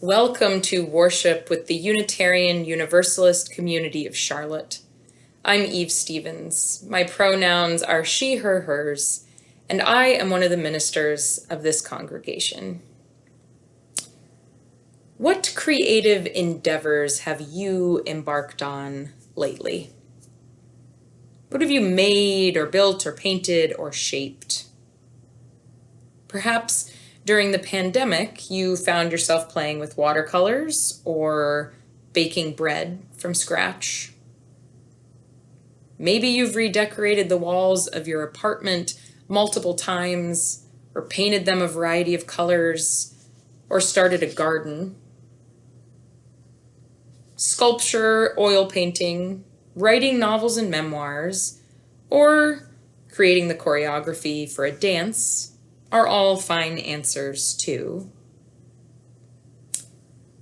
Welcome to worship with the Unitarian Universalist community of Charlotte. I'm Eve Stevens. My pronouns are she, her, hers, and I am one of the ministers of this congregation. What creative endeavors have you embarked on lately? What have you made or built or painted or shaped? Perhaps during the pandemic, you found yourself playing with watercolors or baking bread from scratch. Maybe you've redecorated the walls of your apartment multiple times, or painted them a variety of colors, or started a garden. Sculpture, oil painting, writing novels and memoirs, or creating the choreography for a dance are all fine answers too.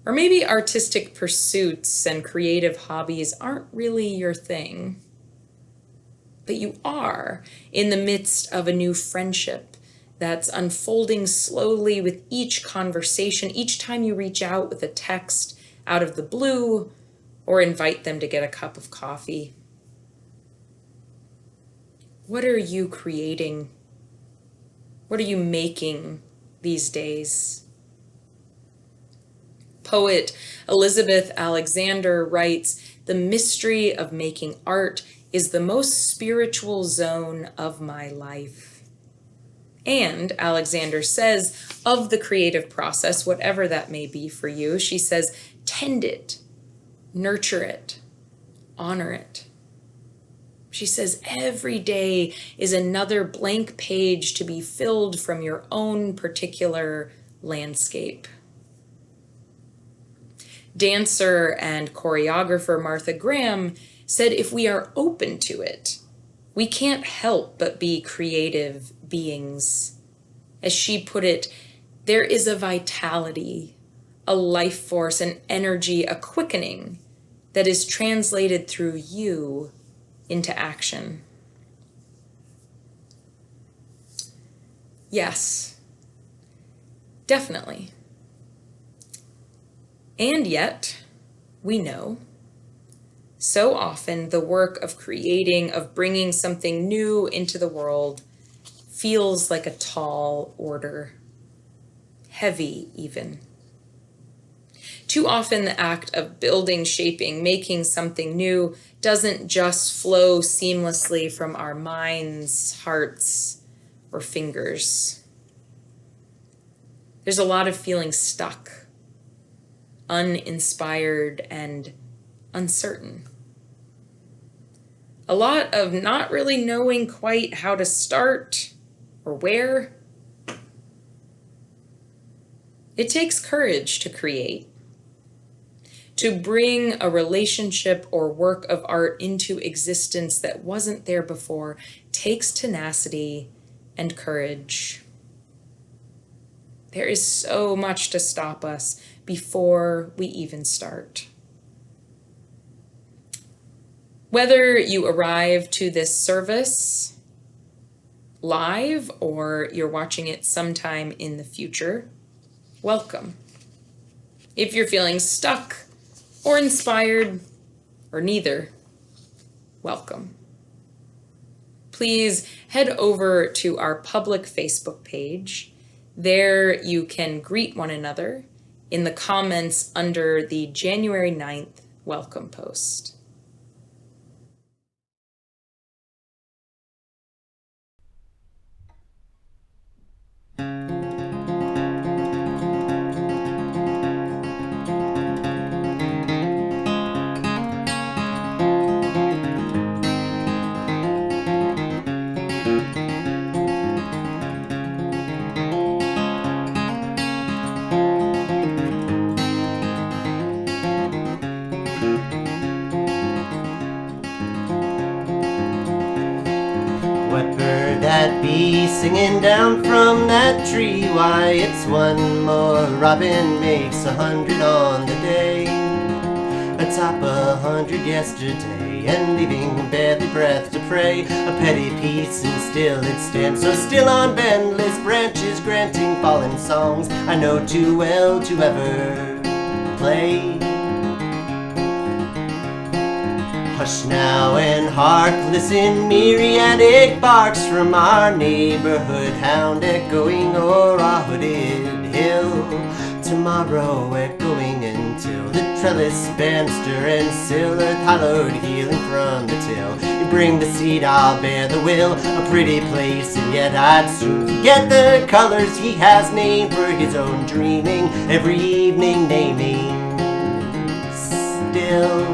Or maybe artistic pursuits and creative hobbies aren't really your thing, but you are in the midst of a new friendship that's unfolding slowly with each conversation, each time you reach out with a text out of the blue or invite them to get a cup of coffee. What are you creating? What are you making these days? Poet Elizabeth Alexander writes, "The mystery of making art is the most spiritual zone of my life." And Alexander says of the creative process, whatever that may be for you, she says, tend it, nurture it, honor it. She says every day is another blank page to be filled from your own particular landscape. Dancer and choreographer Martha Graham said if we are open to it, we can't help but be creative beings. As she put it, there is a vitality, a life force, an energy, a quickening that is translated through you into action. Yes, definitely. And yet, we know, so often the work of creating, of bringing something new into the world feels like a tall order, heavy even. Too often the act of building, shaping, making something new doesn't just flow seamlessly from our minds, hearts, or fingers. There's a lot of feeling stuck, uninspired, and uncertain. A lot of not really knowing quite how to start or where. It takes courage to create. To bring a relationship or work of art into existence that wasn't there before takes tenacity and courage. There is so much to stop us before we even start. Whether you arrive to this service live or you're watching it sometime in the future, welcome. If you're feeling stuck or inspired, or neither, welcome. Please head over to our public Facebook page. There you can greet one another in the comments under the January 9th welcome post. That bee singing down from that tree, why it's one more robin makes 100 on the day, atop 100 yesterday, and leaving barely breath to pray, a petty peace and still it stands so still on bendless branches, granting fallen songs I know too well to ever play. Hush now and hark, listen, myriadic barks from our neighborhood hound echoing o'er our hooded hill. Tomorrow echoing until the trellis banister and sill, earth hallowed healing from the till. You bring the seed, I'll bear the will, a pretty place, and yet I'd soon forget the colors he has named for his own dreaming, every evening naming still.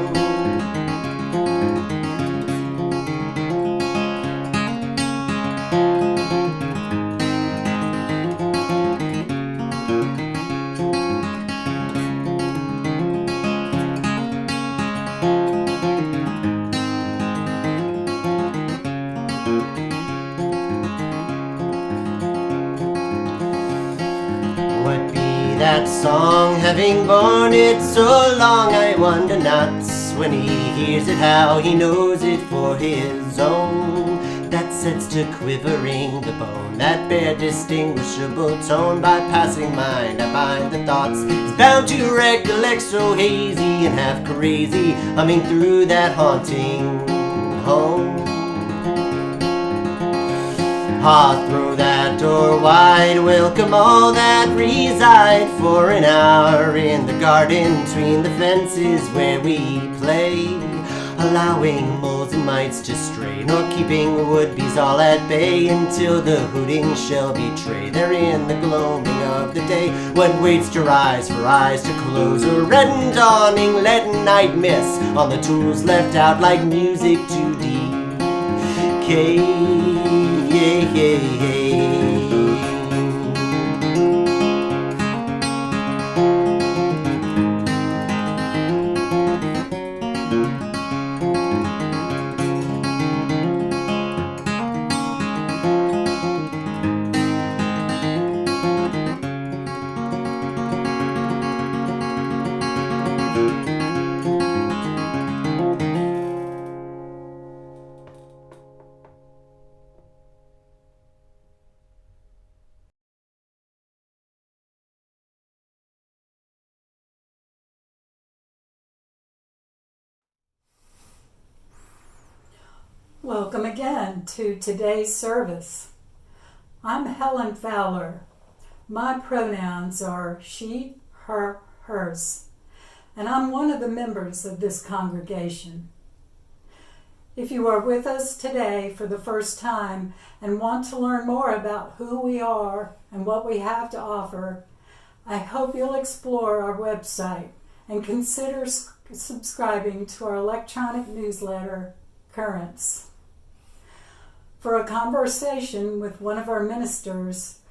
What be that song, having borne it so long? I wonder not, when he hears it, how he knows it for his own. That sets to quivering the bone, that bare distinguishable tone. By passing mind I find the thoughts is bound to recollect, so hazy and half crazy, humming through that haunting home. Ah, throw that door wide, welcome all that reside for an hour in the garden between the fences where we play, allowing moles and mites to stray, nor keeping the would-be's all at bay until the hooting shall betray there in the gloaming of the day what waits to rise for eyes to close, a reddened dawning letting night miss on the tools left out like music to decay. Hey, hey, hey. Welcome again to today's service. I'm Helen Fowler. My pronouns are she, her, hers, and I'm one of the members of this congregation. If you are with us today for the first time and want to learn more about who we are and what we have to offer, I hope you'll explore our website and consider subscribing to our electronic newsletter, Currents. For a conversation with one of our ministers,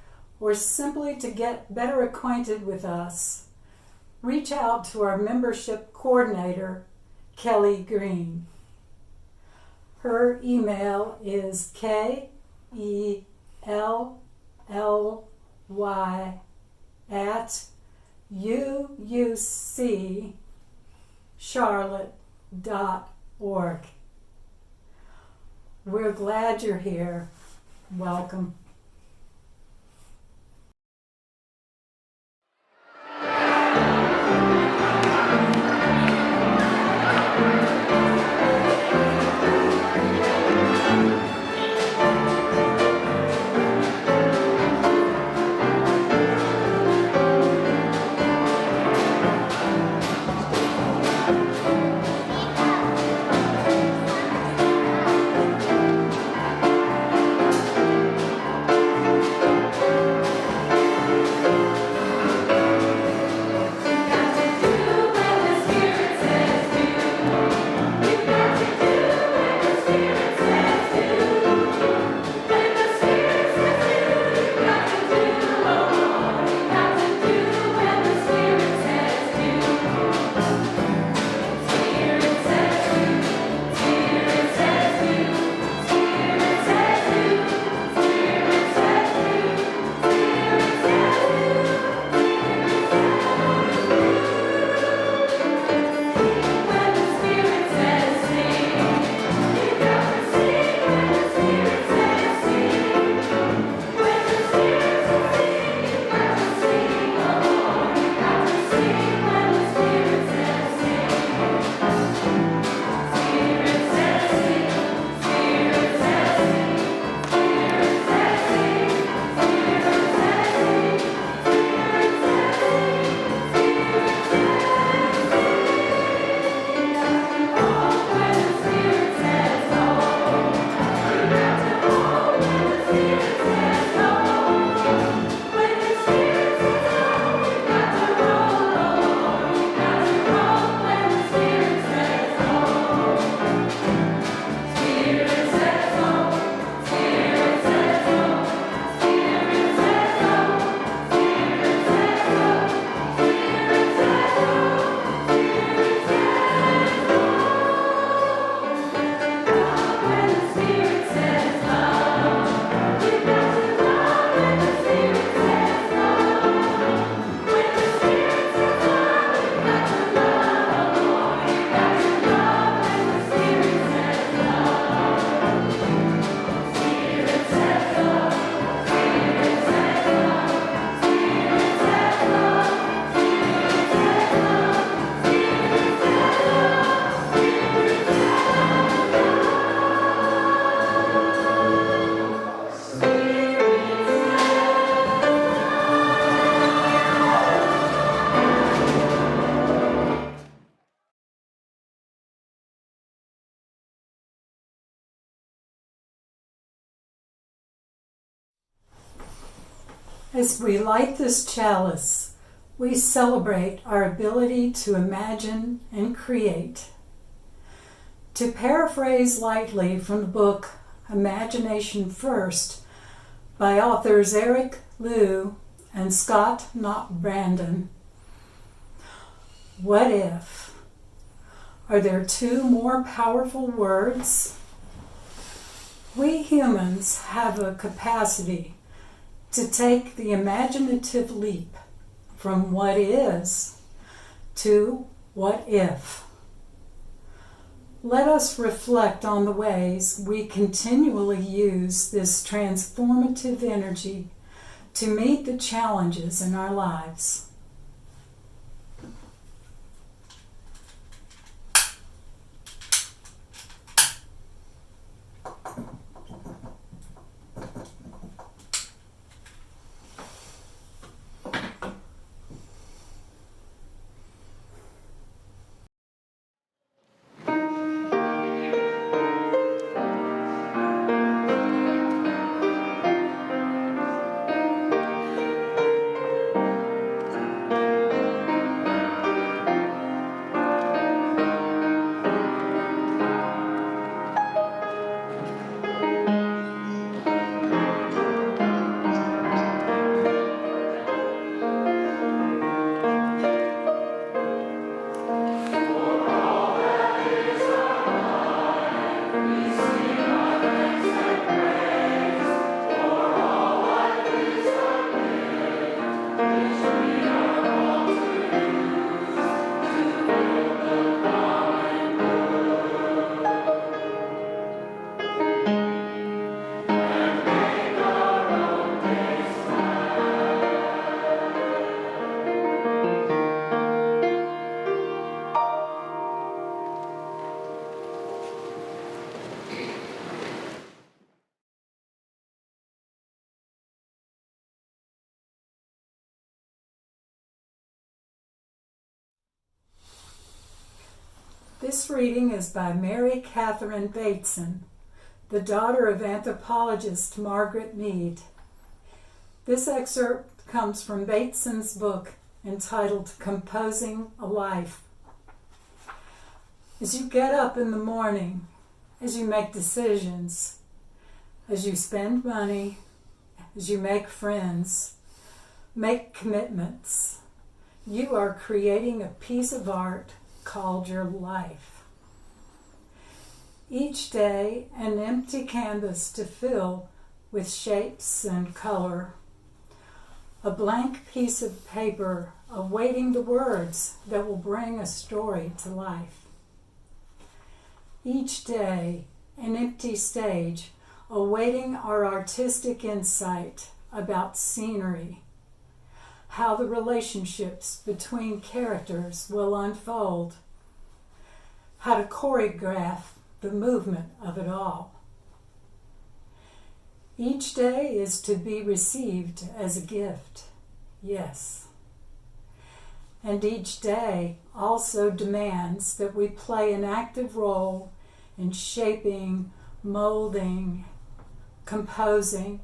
or simply to get better acquainted with us, reach out to our membership coordinator, Kelly Green. Her email is kelly@uuccharlotte.org. We're glad you're here. Welcome. As we light this chalice, we celebrate our ability to imagine and create. To paraphrase lightly from the book Imagination First by authors Eric Liu and Scott Knott Brandon, what if? Are there two more powerful words? We humans have a capacity to take the imaginative leap from what is to what if. Let us reflect on the ways we continually use this transformative energy to meet the challenges in our lives. This reading is by Mary Catherine Bateson, the daughter of anthropologist Margaret Mead. This excerpt comes from Bateson's book entitled Composing a Life. As you get up in the morning, as you make decisions, as you spend money, as you make friends, make commitments, you are creating a piece of art called your life. Each day, an empty canvas to fill with shapes and color. A blank piece of paper awaiting the words that will bring a story to life. Each day, an empty stage awaiting our artistic insight about scenery, how the relationships between characters will unfold, how to choreograph the movement of it all. Each day is to be received as a gift, yes. And each day also demands that we play an active role in shaping, molding, composing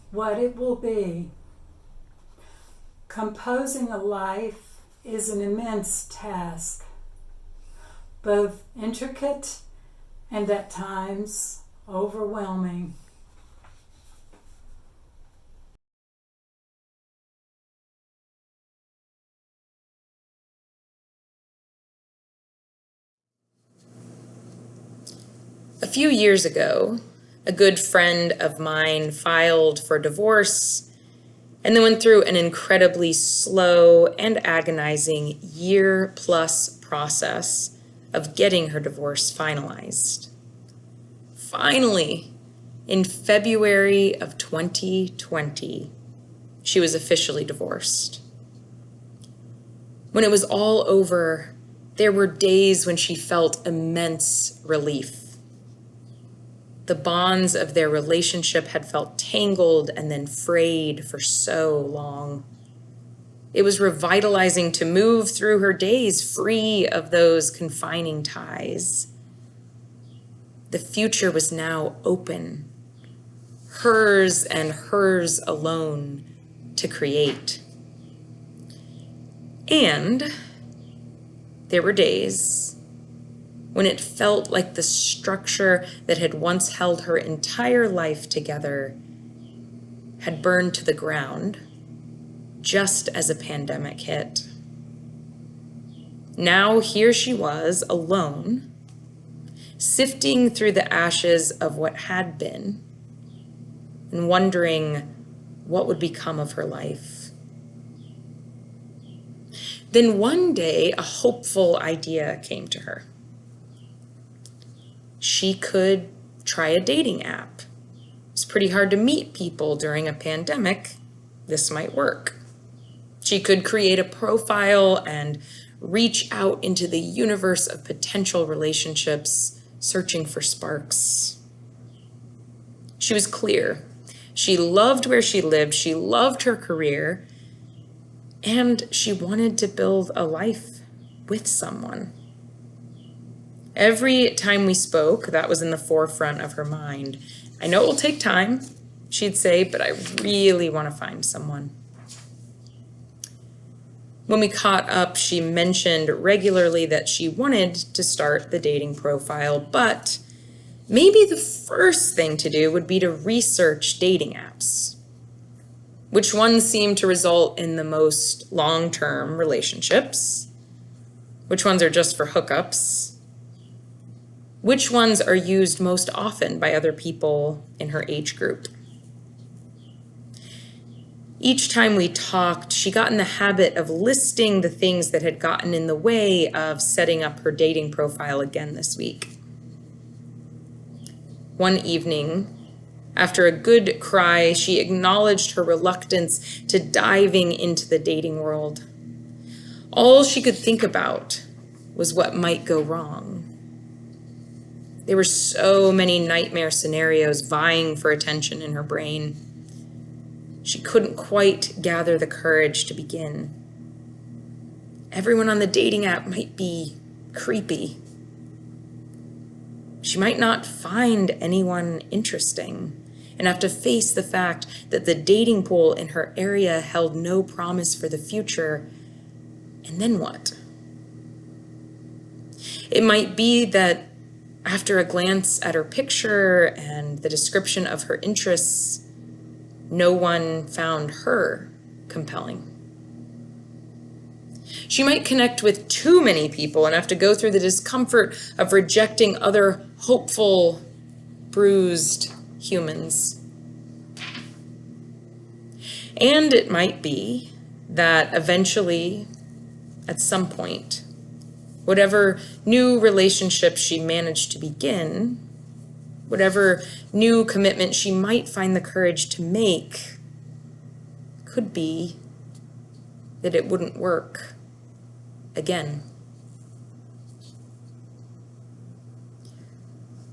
what it will be. Composing a life is an immense task, both intricate and at times overwhelming. A few years ago, a good friend of mine filed for divorce and then went through an incredibly slow and agonizing year-plus process of getting her divorce finalized. Finally, in February of 2020, she was officially divorced. When it was all over, there were days when she felt immense relief. The bonds of their relationship had felt tangled and then frayed for so long. It was revitalizing to move through her days free of those confining ties. The future was now open, hers and hers alone, to create. And there were days when it felt like the structure that had once held her entire life together had burned to the ground just as a pandemic hit. Now here she was, alone, sifting through the ashes of what had been and wondering what would become of her life. Then one day, a hopeful idea came to her. She could try a dating app. It's pretty hard to meet people during a pandemic. This might work. She could create a profile and reach out into the universe of potential relationships, searching for sparks. She was clear. She loved where she lived. She loved her career. And she wanted to build a life with someone. Every time we spoke, that was in the forefront of her mind. I know it will take time, she'd say, but I really want to find someone. When we caught up, she mentioned regularly that she wanted to start the dating profile, but maybe the first thing to do would be to research dating apps. Which ones seem to result in the most long-term relationships? Which ones are just for hookups? Which ones are used most often by other people in her age group? Each time we talked, she got in the habit of listing the things that had gotten in the way of setting up her dating profile again this week. One evening, after a good cry, she acknowledged her reluctance to diving into the dating world. All she could think about was what might go wrong. There were so many nightmare scenarios vying for attention in her brain. She couldn't quite gather the courage to begin. Everyone on the dating app might be creepy. She might not find anyone interesting and have to face the fact that the dating pool in her area held no promise for the future. And then what? It might be that after a glance at her picture and the description of her interests, no one found her compelling. She might connect with too many people and have to go through the discomfort of rejecting other hopeful, bruised humans. And it might be that eventually, at some point, whatever new relationship she managed to begin, whatever new commitment she might find the courage to make, could be that it wouldn't work again.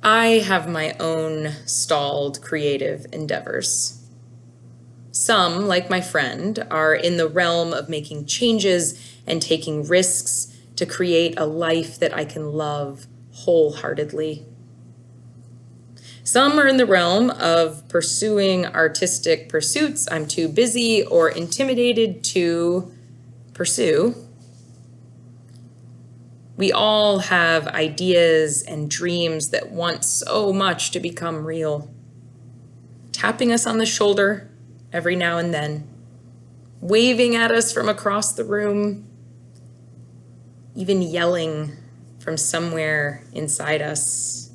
I have my own stalled creative endeavors. Some, like my friend, are in the realm of making changes and taking risks to create a life that I can love wholeheartedly. Some are in the realm of pursuing artistic pursuits I'm too busy or intimidated to pursue. We all have ideas and dreams that want so much to become real, tapping us on the shoulder every now and then, waving at us from across the room, even yelling from somewhere inside us,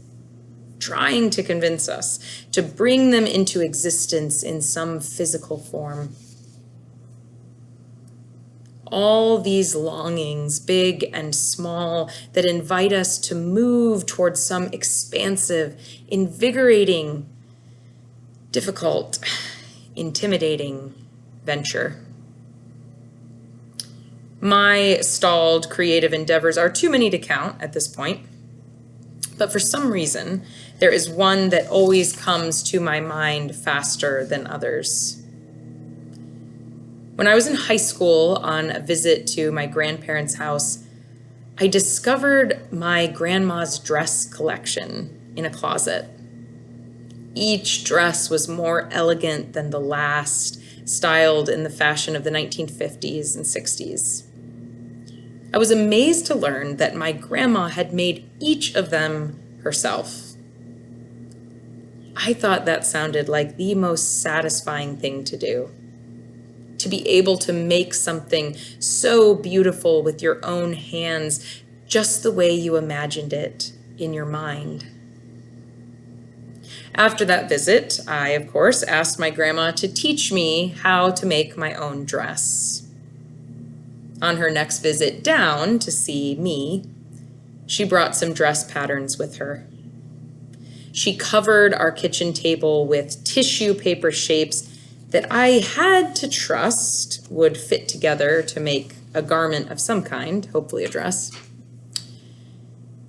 trying to convince us to bring them into existence in some physical form. All these longings, big and small, that invite us to move towards some expansive, invigorating, difficult, intimidating venture. My stalled creative endeavors are too many to count at this point, but for some reason, there is one that always comes to my mind faster than others. When I was in high school on a visit to my grandparents' house, I discovered my grandma's dress collection in a closet. Each dress was more elegant than the last, styled in the fashion of the 1950s and 60s. I was amazed to learn that my grandma had made each of them herself. I thought that sounded like the most satisfying thing to do. To be able to make something so beautiful with your own hands, just the way you imagined it in your mind. After that visit, I, of course, asked my grandma to teach me how to make my own dress. On her next visit down to see me, she brought some dress patterns with her. She covered our kitchen table with tissue paper shapes that I had to trust would fit together to make a garment of some kind, hopefully a dress.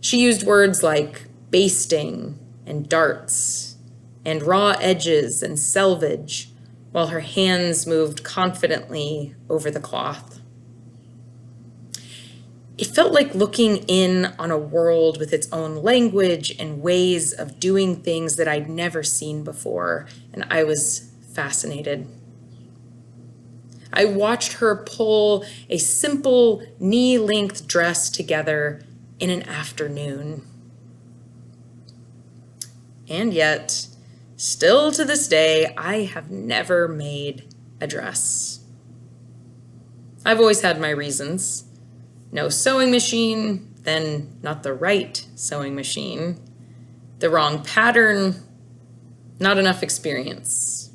She used words like basting and darts and raw edges and selvage while her hands moved confidently over the cloth. It felt like looking in on a world with its own language and ways of doing things that I'd never seen before, and I was fascinated. I watched her pull a simple knee-length dress together in an afternoon. And yet, still to this day, I have never made a dress. I've always had my reasons. No sewing machine, then not the right sewing machine. The wrong pattern, not enough experience.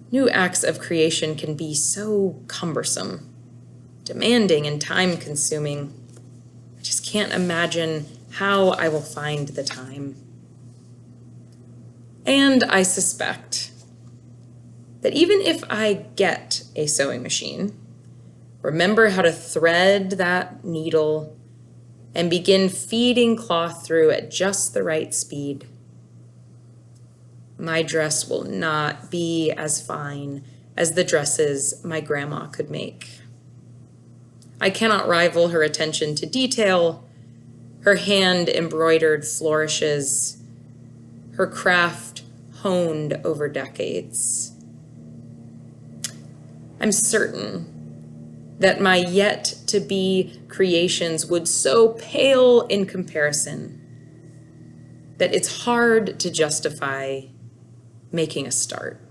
New acts of creation can be so cumbersome, demanding, and time-consuming. I just can't imagine how I will find the time. And I suspect that even if I get a sewing machine, remember how to thread that needle, and begin feeding cloth through at just the right speed, my dress will not be as fine as the dresses my grandma could make. I cannot rival her attention to detail, her hand-embroidered flourishes, her craft honed over decades. I'm certain that my yet-to-be creations would so pale in comparison that it's hard to justify making a start.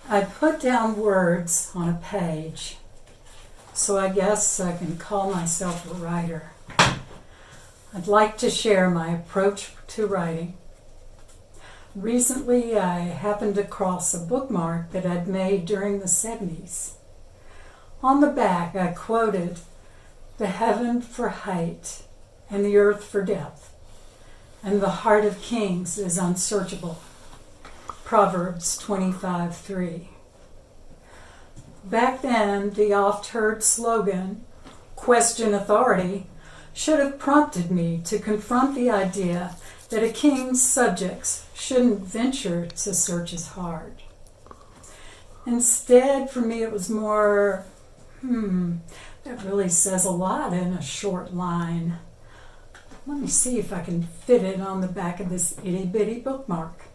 I put down words on a page, so I guess I can call myself a writer. I'd like to share my approach to writing. Recently, I happened across a bookmark that I'd made during the 70s. On the back, I quoted, "The heaven for height and the earth for depth, and the heart of kings is unsearchable." Proverbs 25:3. Back then, the oft-heard slogan, "Question authority," should have prompted me to confront the idea that a king's subjects shouldn't venture to search his heart. Instead, for me, it was more, that really says a lot in a short line. Let me see if I can fit it on the back of this itty-bitty bookmark.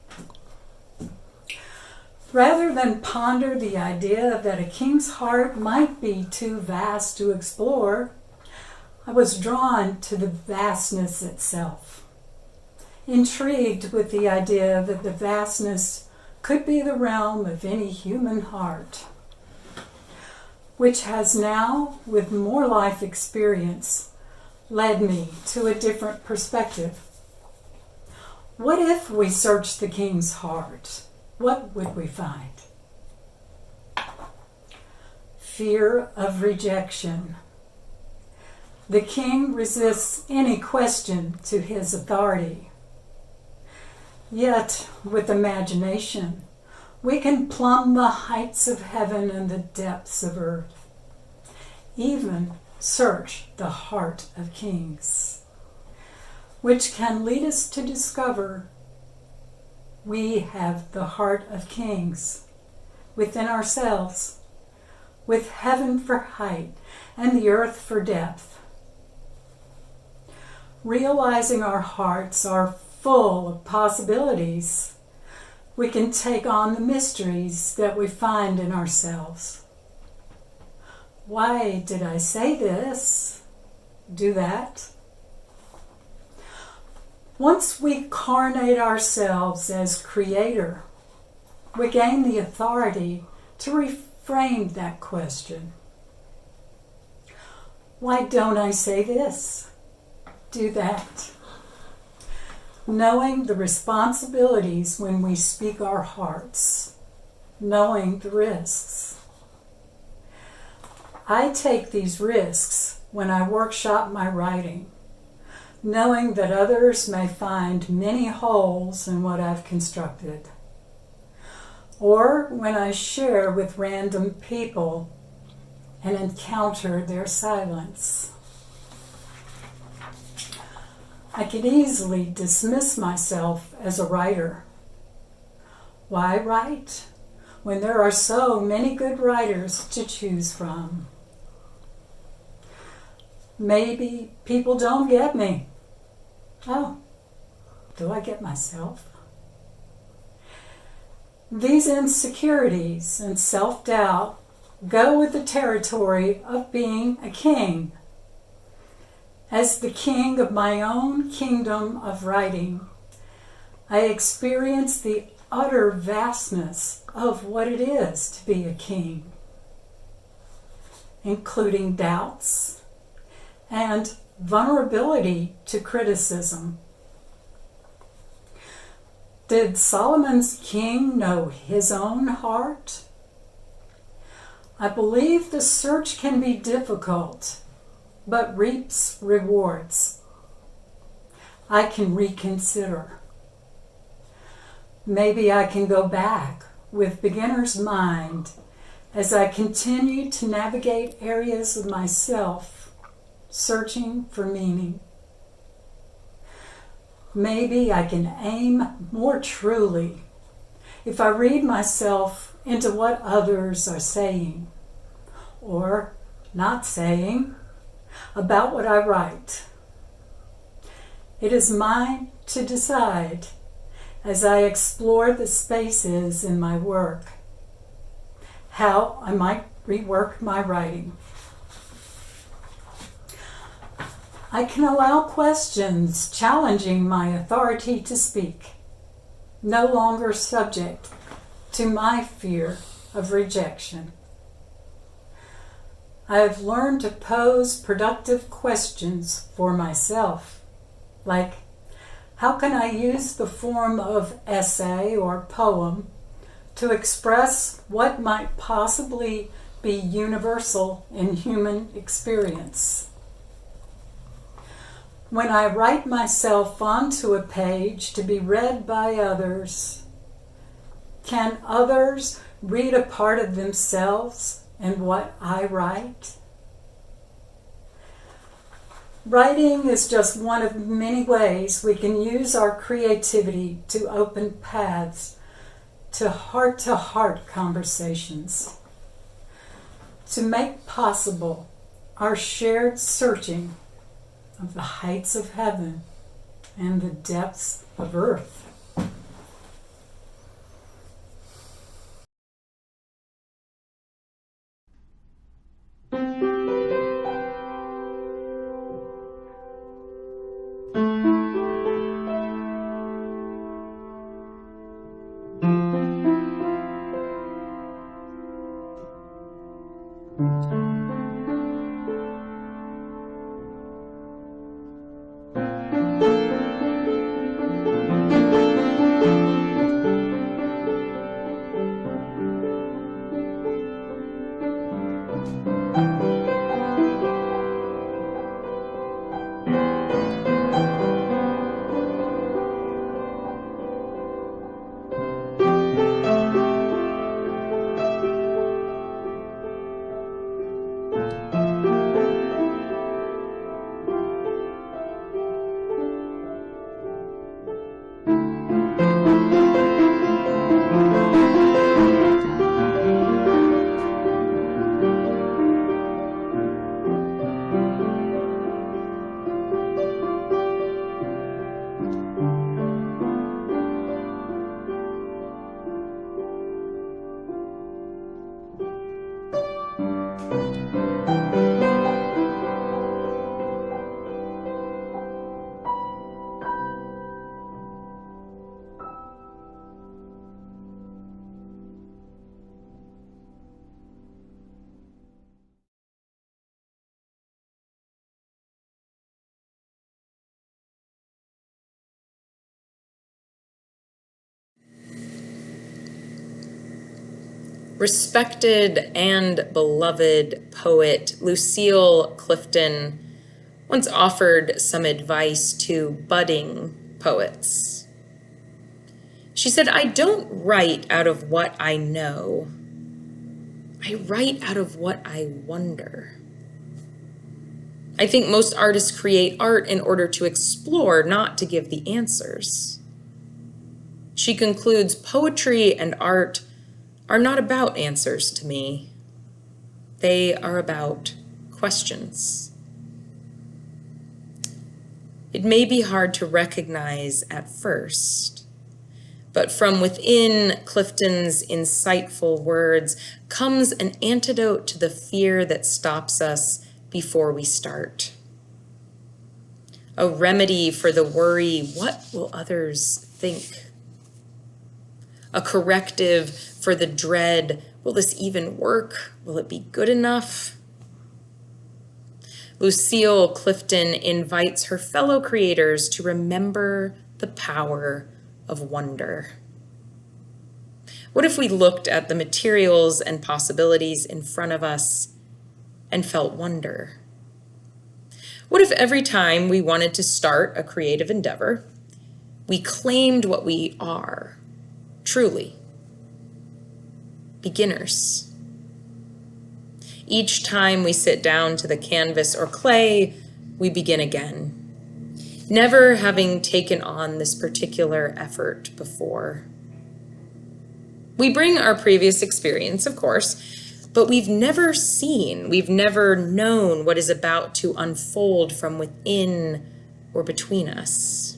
Rather than ponder the idea that a king's heart might be too vast to explore, I was drawn to the vastness itself, intrigued with the idea that the vastness could be the realm of any human heart. which has now, with more life experience, led me to a different perspective. What if we searched the king's heart? What would we find? Fear of rejection. The king resists any question to his authority. Yet, with imagination, we can plumb the heights of heaven and the depths of earth, even search the heart of kings, which can lead us to discover we have the heart of kings within ourselves, with heaven for height and the earth for depth. Realizing our hearts are full of possibilities, we can take on the mysteries that we find in ourselves. Why did I say this? Do that? Once we carnate ourselves as creator, we gain the authority to reframe that question. Why don't I say this? Do that. Knowing the responsibilities when we speak our hearts, knowing the risks. I take these risks when I workshop my writing, knowing that others may find many holes in what I've constructed, or when I share with random people and encounter their silence. I could easily dismiss myself as a writer. Why write when there are so many good writers to choose from? Maybe people don't get me. Oh, do I get myself? These insecurities and self-doubt go with the territory of being a king. As the king of my own kingdom of writing, I experience the utter vastness of what it is to be a king, including doubts and vulnerability to criticism. Did Solomon's king know his own heart? I believe the search can be difficult, but reaps rewards. I can reconsider. Maybe I can go back with beginner's mind as I continue to navigate areas of myself, searching for meaning. Maybe I can aim more truly if I read myself into what others are saying or not saying about what I write. It is mine to decide as I explore the spaces in my work, how I might rework my writing. I can allow questions challenging my authority to speak, no longer subject to my fear of rejection. I have learned to pose productive questions for myself, like, how can I use the form of essay or poem to express what might possibly be universal in human experience? When I write myself onto a page to be read by others, can others read a part of themselves in what I write? Writing is just one of many ways we can use our creativity to open paths to heart conversations, to make possible our shared searching of the heights of heaven and the depths of earth. Respected and beloved poet Lucille Clifton once offered some advice to budding poets. She said, "I don't write out of what I know. I write out of what I wonder." I think most artists create art in order to explore, not to give the answers. She concludes, "Poetry and art are not about answers to me. They are about questions." It may be hard to recognize at first, but from within Clifton's insightful words comes an antidote to the fear that stops us before we start. A remedy for the worry, what will others think? A corrective for the dread, will this even work? Will it be good enough? Lucille Clifton invites her fellow creators to remember the power of wonder. What if we looked at the materials and possibilities in front of us and felt wonder? What if every time we wanted to start a creative endeavor, we claimed what we are, truly? Beginners. Each time we sit down to the canvas or clay, we begin again, never having taken on this particular effort before. We bring our previous experience, of course, but we've never seen, we've never known what is about to unfold from within or between us.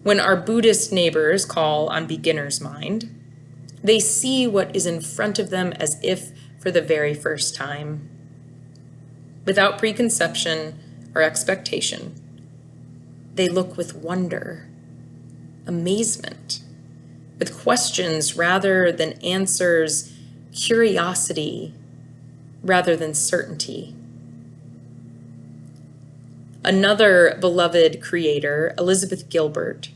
When our Buddhist neighbors call on beginner's mind, they see what is in front of them as if for the very first time. Without preconception or expectation, they look with wonder, amazement, with questions rather than answers, curiosity rather than certainty. Another beloved creator, Elizabeth Gilbert,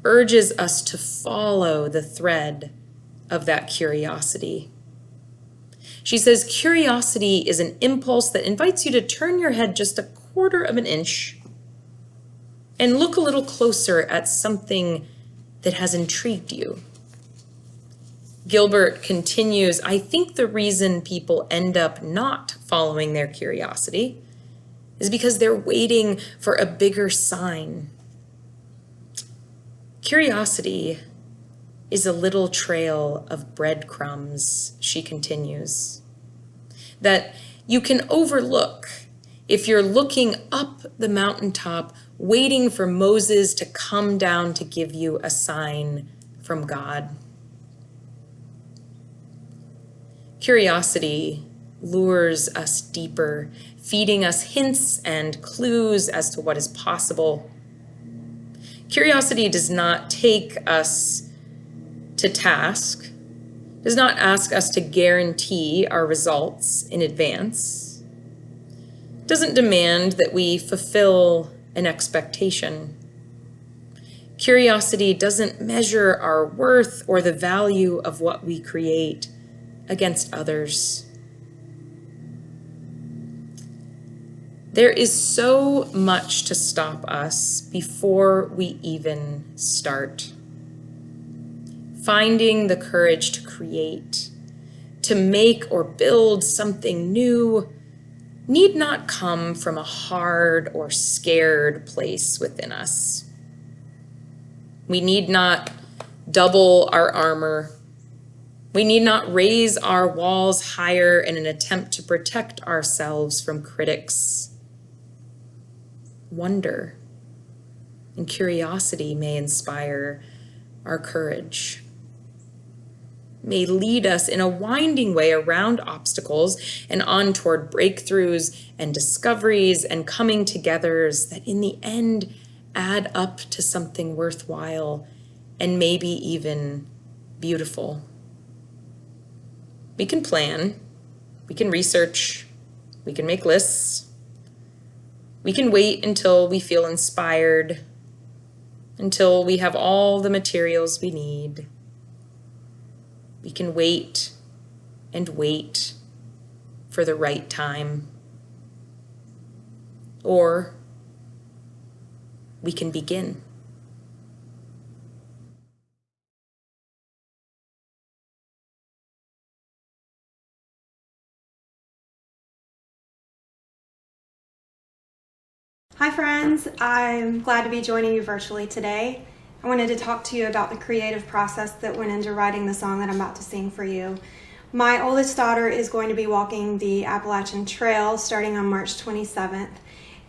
urges us to follow the thread of that curiosity. She says, "Curiosity is an impulse that invites you to turn your head just a quarter of an inch and look a little closer at something that has intrigued you." Gilbert continues, "I think the reason people end up not following their curiosity is because they're waiting for a bigger sign. Curiosity is a little trail of breadcrumbs," she continues, "that you can overlook if you're looking up the mountaintop, waiting for Moses to come down to give you a sign from God. Curiosity lures us deeper, feeding us hints and clues as to what is possible. Curiosity does not take us to task, does not ask us to guarantee our results in advance, doesn't demand that we fulfill an expectation. Curiosity doesn't measure our worth or the value of what we create against others. There is so much to stop us before we even start. Finding the courage to create, to make or build something new, need not come from a hard or scared place within us. We need not double our armor. We need not raise our walls higher in an attempt to protect ourselves from critics. Wonder and curiosity may inspire our courage, may lead us in a winding way around obstacles and on toward breakthroughs and discoveries and coming togethers that in the end add up to something worthwhile and maybe even beautiful. We can plan, we can research, we can make lists, we can wait until we feel inspired, until we have all the materials we need. We can wait and wait for the right time. Or we can begin. Hi friends, I'm glad to be joining you virtually today. I wanted to talk to you about the creative process that went into writing the song that I'm about to sing for you. My oldest daughter is going to be walking the Appalachian Trail starting on March 27th.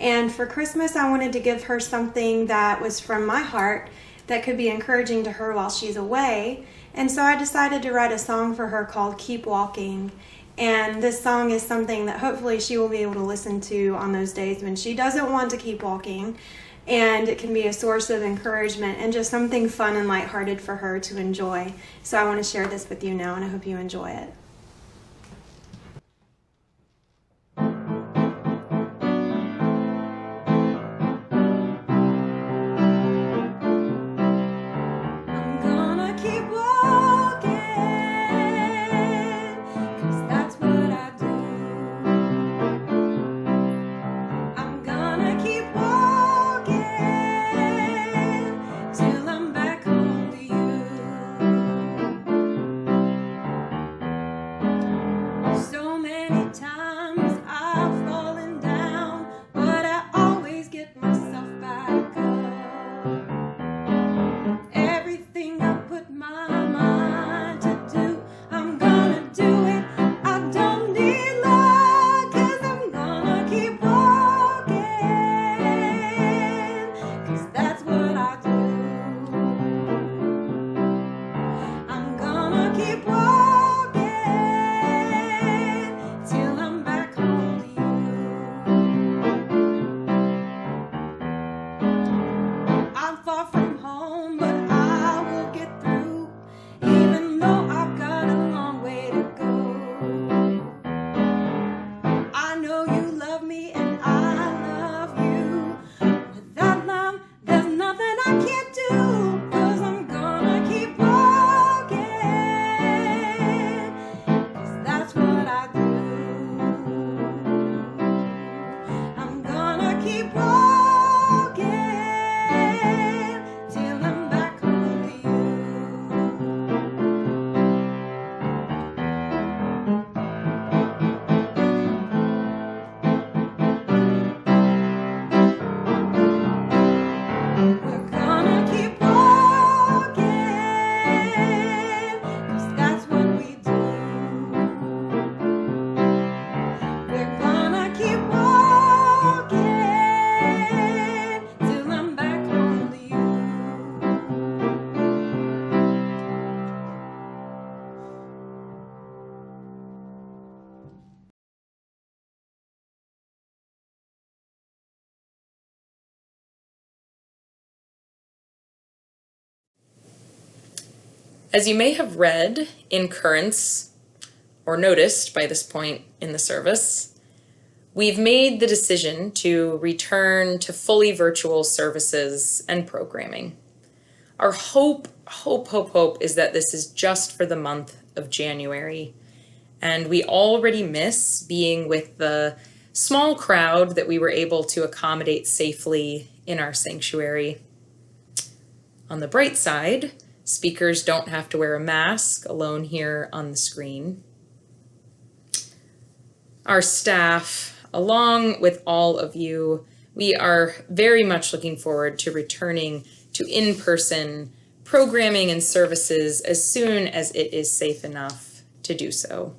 And for Christmas, I wanted to give her something that was from my heart that could be encouraging to her while she's away. And so I decided to write a song for her called Keep Walking. And this song is something that hopefully she will be able to listen to on those days when she doesn't want to keep walking. And it can be a source of encouragement and just something fun and lighthearted for her to enjoy. So I want to share this with you now, and I hope you enjoy it. As you may have read in Currents or noticed by this point in the service, we've made the decision to return to fully virtual services and programming. Our hope is that this is just for the month of January. And we already miss being with the small crowd that we were able to accommodate safely in our sanctuary. On the bright side, speakers don't have to wear a mask alone here on the screen. Our staff, along with all of you, we are very much looking forward to returning to in-person programming and services as soon as it is safe enough to do so.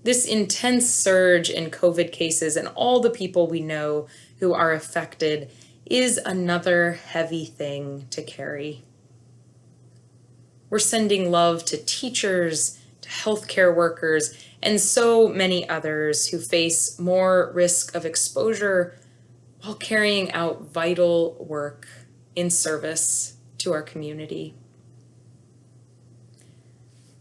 This intense surge in COVID cases and all the people we know who are affected is another heavy thing to carry. We're sending love to teachers, to healthcare workers, and so many others who face more risk of exposure while carrying out vital work in service to our community.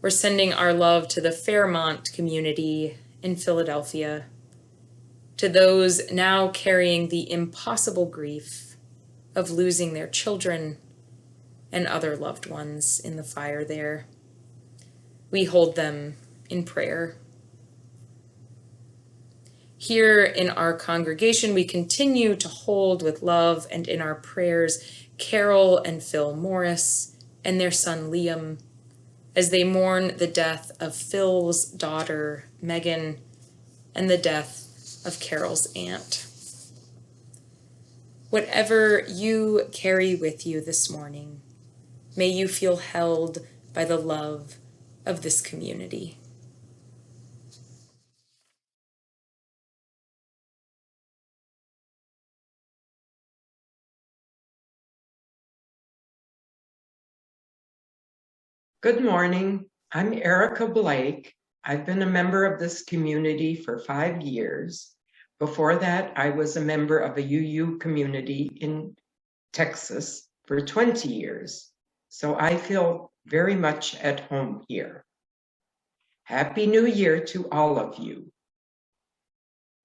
We're sending our love to the Fairmont community in Philadelphia, to those now carrying the impossible grief of losing their children and other loved ones in the fire there. We hold them in prayer. Here in our congregation, we continue to hold with love and in our prayers Carol and Phil Morris and their son Liam as they mourn the death of Phil's daughter Megan and the death of Carol's aunt. Whatever you carry with you this morning, may you feel held by the love of this community. Good morning. I'm Erica Blake. I've been a member of this community for 5 years. Before that, I was a member of a UU community in Texas for 20 years. So I feel very much at home here. Happy New Year to all of you.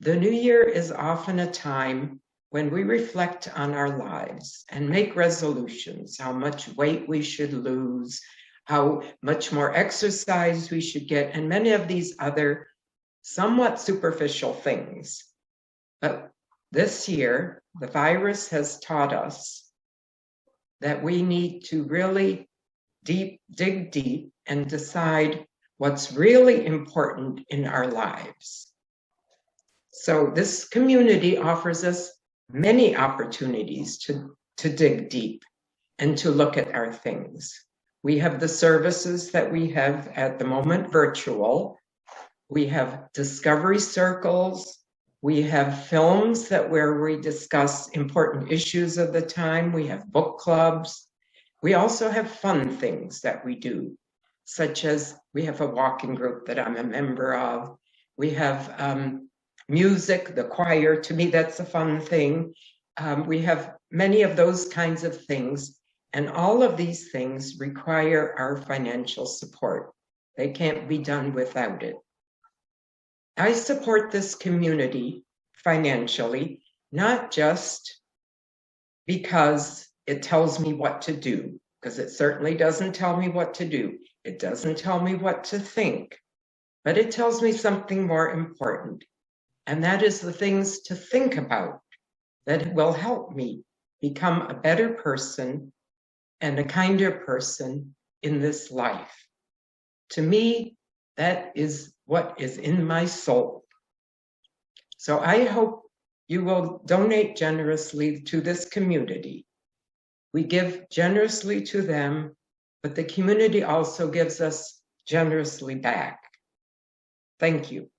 The New Year is often a time when we reflect on our lives and make resolutions, how much weight we should lose, how much more exercise we should get, and many of these other somewhat superficial things. But this year, the virus has taught us that we need to really dig deep and decide what's really important in our lives. So this community offers us many opportunities to dig deep and to look at our things. We have the services that we have at the moment virtual. We have discovery circles. We have films where we discuss important issues of the time. We have book clubs. We also have fun things that we do, such as we have a walking group that I'm a member of. We have music, the choir. To me, that's a fun thing. We have many of those kinds of things. And all of these things require our financial support. They can't be done without it. I support this community financially, not just because it tells me what to do, because it certainly doesn't tell me what to do. It doesn't tell me what to think, but it tells me something more important. And that is the things to think about that will help me become a better person and a kinder person in this life. To me, that is what is in my soul. So I hope you will donate generously to this community. We give generously to them, but the community also gives us generously back. Thank you.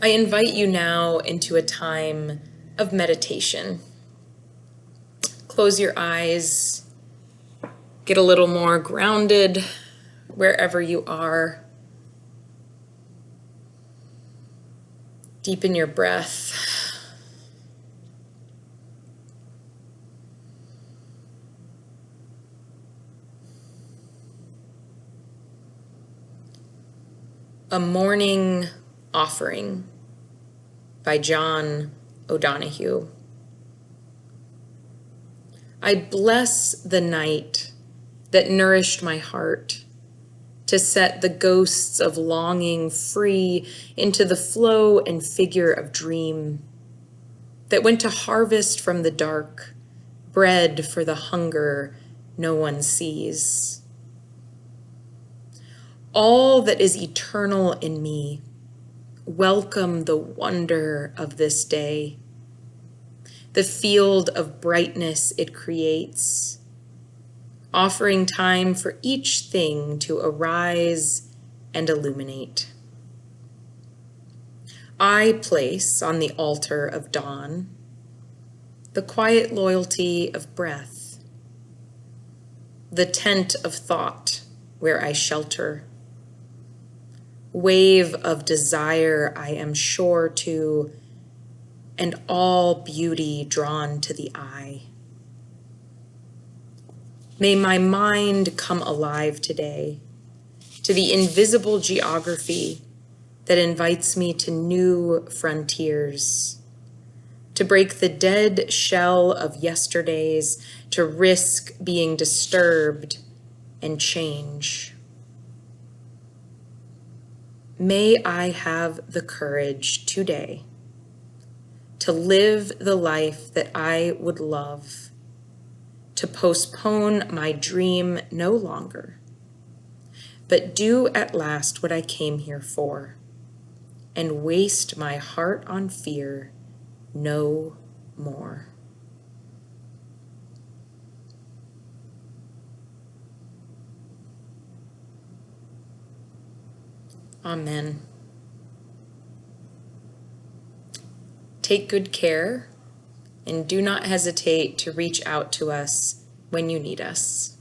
I invite you now into a time of meditation. Close your eyes, get a little more grounded wherever you are. Deepen your breath. A Morning Offering by John O'Donohue. I bless the night that nourished my heart to set the ghosts of longing free into the flow and figure of dream that went to harvest from the dark, bread for the hunger no one sees. All that is eternal in me, welcome the wonder of this day, the field of brightness it creates, offering time for each thing to arise and illuminate. I place on the altar of dawn the quiet loyalty of breath, the tent of thought where I shelter, wave of desire I am sure to, and all beauty drawn to the eye. May my mind come alive today to the invisible geography that invites me to new frontiers, to break the dead shell of yesterdays, to risk being disturbed and change. May I have the courage today to live the life that I would love, to postpone my dream no longer, but do at last what I came here for, and waste my heart on fear no more. Amen. Take good care and do not hesitate to reach out to us when you need us.